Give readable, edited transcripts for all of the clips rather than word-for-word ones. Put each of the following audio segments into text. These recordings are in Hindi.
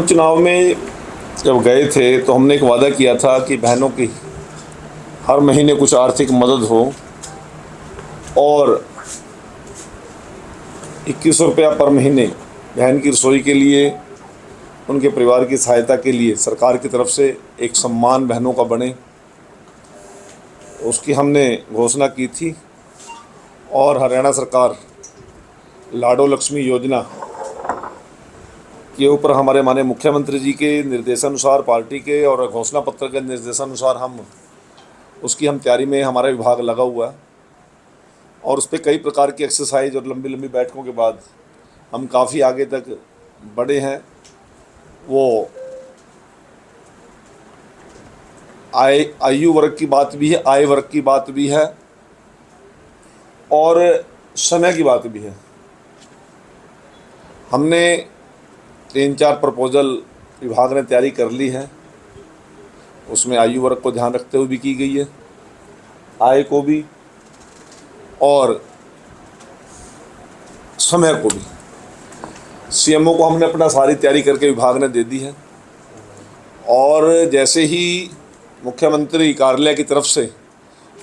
चुनाव में जब गए थे तो हमने एक वादा किया था कि बहनों की हर महीने कुछ आर्थिक मदद हो और 2100 रुपया पर महीने बहन की रसोई के लिए, उनके परिवार की सहायता के लिए सरकार की तरफ से एक सम्मान बहनों का बने, उसकी हमने घोषणा की थी। और हरियाणा सरकार लाडो लक्ष्मी योजना के ऊपर हमारे माननीय मुख्यमंत्री जी के निर्देशानुसार, पार्टी के और घोषणा पत्र के निर्देशानुसार उसकी तैयारी में हमारा विभाग लगा हुआ है। और उस पर कई प्रकार की एक्सरसाइज और लंबी लंबी बैठकों के बाद हम काफ़ी आगे तक बढ़े हैं। वो आयु वर्ग की बात भी है, आय वर्ग की बात भी है और समय की बात भी है। हमने 3-4 प्रपोजल विभाग ने तैयारी कर ली है। उसमें आयु वर्ग को ध्यान रखते हुए भी की गई है, आय को भी और समय को भी। सीएमओ को हमने अपना सारी तैयारी करके विभाग ने दे दी है। और जैसे ही मुख्यमंत्री कार्यालय की तरफ से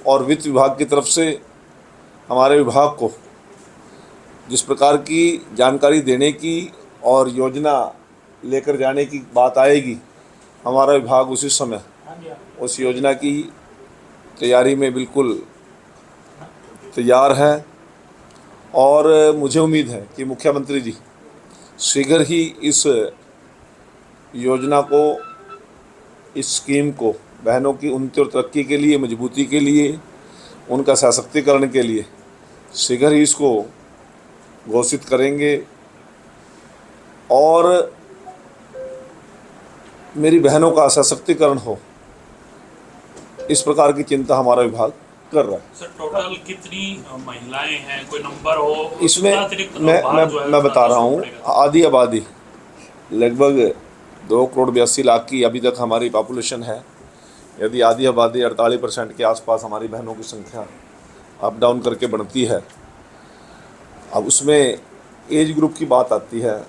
और वित्त विभाग की तरफ से हमारे विभाग को जिस प्रकार की जानकारी देने की और योजना लेकर जाने की बात आएगी, हमारा विभाग उसी समय उस योजना की तैयारी में बिल्कुल तैयार है। और मुझे उम्मीद है कि मुख्यमंत्री जी शीघ्र ही इस योजना को, इस स्कीम को बहनों की उन्नति और तरक्की के लिए, मजबूती के लिए, उनका सशक्तिकरण के लिए शीघ्र ही इसको घोषित करेंगे। और मेरी बहनों का सशक्तिकरण हो, इस प्रकार की चिंता हमारा विभाग कर रहा है। सर, टोटल कितनी महिलाएं हैं, कोई नंबर हो इसमें? मैं बता रहा हूँ, आधी आबादी लगभग 2,82,00,000 की अभी तक हमारी पॉपुलेशन है। यदि आधी आबादी 48% के आसपास हमारी बहनों की संख्या अप डाउन करके बढ़ती है। अब उसमें एज ग्रुप की बात आती है।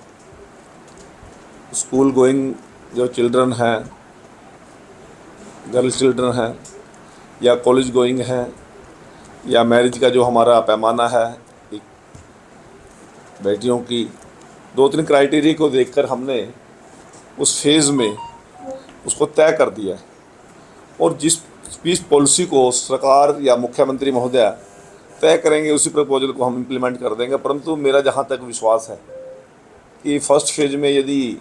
स्कूल गोइंग जो चिल्ड्रन हैं, गर्ल चिल्ड्रन हैं, या कॉलेज गोइंग हैं, या मैरिज का जो हमारा पैमाना है बेटियों की, 2-3 क्राइटेरिया को देखकर हमने उस फेज़ में उसको तय कर दिया है। और जिस पॉलिसी को सरकार या मुख्यमंत्री महोदय तय करेंगे, उसी प्रपोजल को हम इम्प्लीमेंट कर देंगे। परंतु मेरा जहाँ तक विश्वास है कि फर्स्ट फेज में यदि